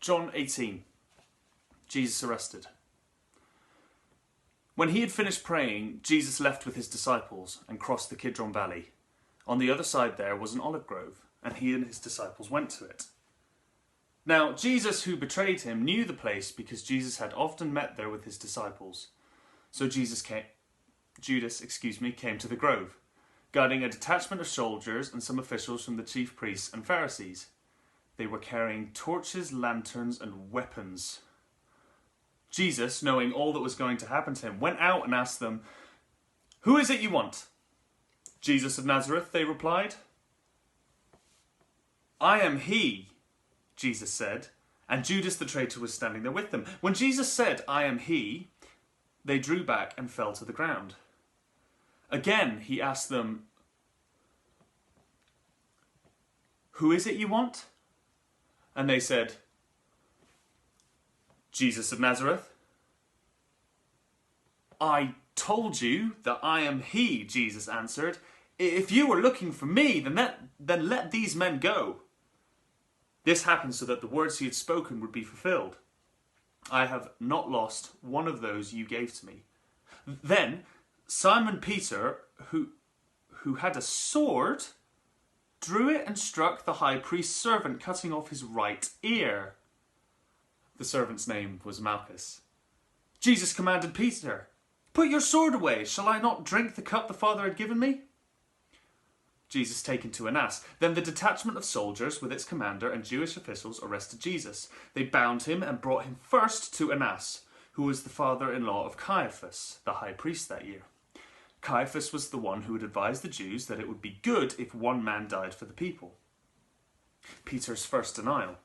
John 18. Jesus arrested. When he had finished praying, Jesus left with his disciples and crossed the Kidron Valley. On the other side there was an olive grove, and he and his disciples went to it. Now, Jesus, who betrayed him, knew the place because Jesus had often met there with his disciples. So Judas came to the grove, guiding a detachment of soldiers and some officials from the chief priests and Pharisees. They were carrying torches, lanterns, and weapons. Jesus, knowing all that was going to happen to him, went out and asked them, "Who is it you want?" "Jesus of Nazareth," they replied. "I am he," Jesus said, and Judas the traitor was standing there with them. When Jesus said, "I am he," they drew back and fell to the ground. Again, he asked them, "Who is it you want?" And they said, "Jesus of Nazareth." "I told you that I am he," Jesus answered. "If you were looking for me, then let these men go." This happened so that the words he had spoken would be fulfilled. "I have not lost one of those you gave to me." Then Simon Peter, who had a sword, drew it and struck the high priest's servant, cutting off his right ear. The servant's name was Malchus. Jesus commanded Peter, "Put your sword away. Shall I not drink the cup the Father had given me?" Jesus taken to Annas. Then the detachment of soldiers with its commander and Jewish officials arrested Jesus. They bound him and brought him first to Annas, who was the father-in-law of Caiaphas, the high priest that year. Caiaphas was the one who had advised the Jews that it would be good if one man died for the people. Peter's first denial.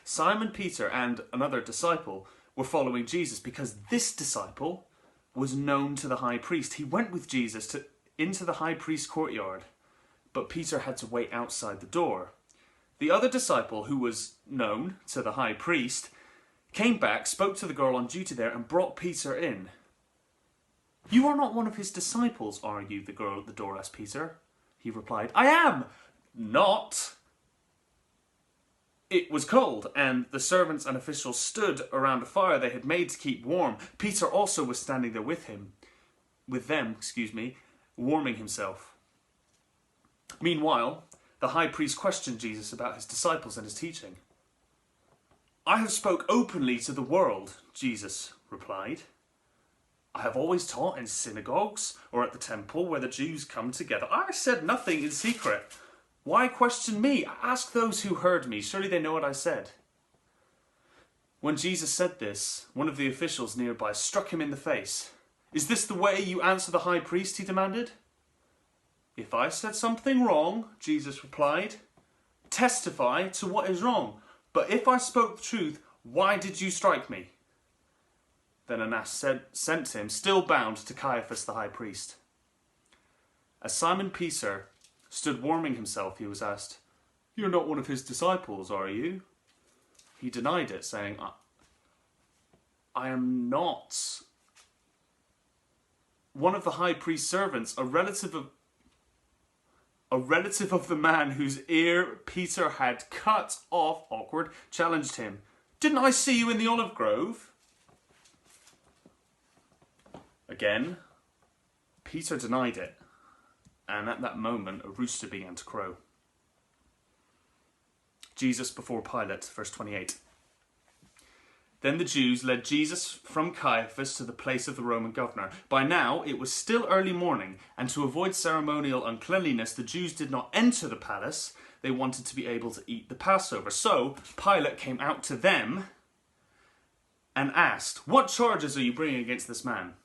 Simon Peter and another disciple were following Jesus because this disciple was known to the high priest. He went with Jesus into the high priest's courtyard, but Peter had to wait outside the door. The other disciple, who was known to the high priest, came back, spoke to the girl on duty there, and brought Peter in. "You are not one of his disciples, are you?" the girl at the door asked Peter. He replied, "I am not." It was cold, and the servants and officials stood around a fire they had made to keep warm. Peter also was standing there with them, warming himself. Meanwhile, the high priest questioned Jesus about his disciples and his teaching. "I have spoke openly to the world," Jesus replied. "I have always taught in synagogues or at the temple where the Jews come together. I said nothing in secret. Why question me? Ask those who heard me. Surely they know what I said." When Jesus said this, one of the officials nearby struck him in the face. "Is this the way you answer the high priest?" he demanded. "If I said something wrong," Jesus replied, "testify to what is wrong. But if I spoke the truth, why did you strike me?" Then Annas sent him, still bound, to Caiaphas the high priest. As Simon Peter stood warming himself, he was asked, "You're not one of his disciples, are you?" He denied it, saying, I am not." One of the high priest's servants, a relative of the man whose ear Peter had cut off, challenged him. "Didn't I see you in the olive grove?" Again, Peter denied it, and at that moment a rooster began to crow. Jesus before Pilate, verse 28. Then the Jews led Jesus from Caiaphas to the place of the Roman governor. By now it was still early morning, and to avoid ceremonial uncleanliness, the Jews did not enter the palace. They wanted to be able to eat the Passover. So Pilate came out to them and asked, "What charges are you bringing against this man?"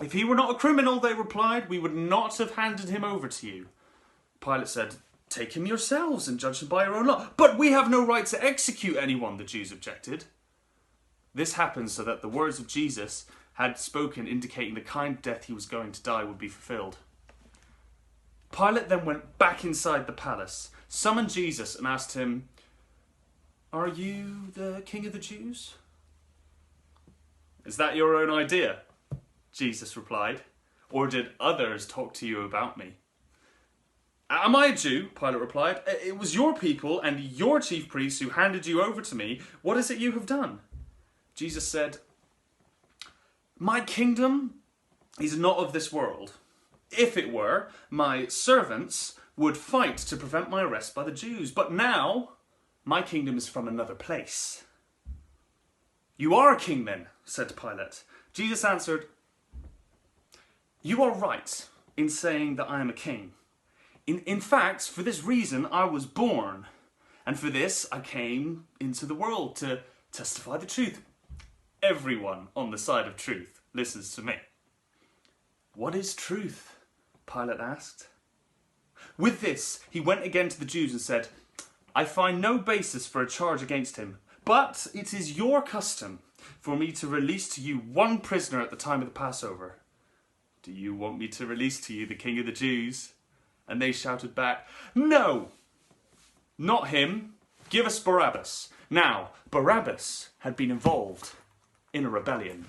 "If he were not a criminal," they replied, "we would not have handed him over to you." Pilate said, "Take him yourselves and judge him by your own law." "But we have no right to execute anyone," the Jews objected. This happened so that the words of Jesus had spoken, indicating the kind of death he was going to die, would be fulfilled. Pilate then went back inside the palace, summoned Jesus and asked him, "Are you the king of the Jews?" "Is that your own idea?" Jesus replied. "Or did others talk to you about me?" Am I a Jew? Pilate replied. It was your people and your chief priests who handed you over to me. What is it you have done? Jesus said, my kingdom is not of this world. If it were, my servants would fight to prevent my arrest by the Jews. But now, my kingdom is from another place. You are a king then, said Pilate. Jesus answered, you are right in saying that I am a king. In fact, for this reason I was born, and for this I came into the world, to testify the truth. Everyone on the side of truth listens to me. What is truth? Pilate asked. With this, he went again to the Jews and said, I find no basis for a charge against him, but it is your custom for me to release to you one prisoner at the time of the Passover. Do you want me to release to you the King of the Jews? And they shouted back, no, not him. Give us Barabbas. Now, Barabbas had been involved in a rebellion.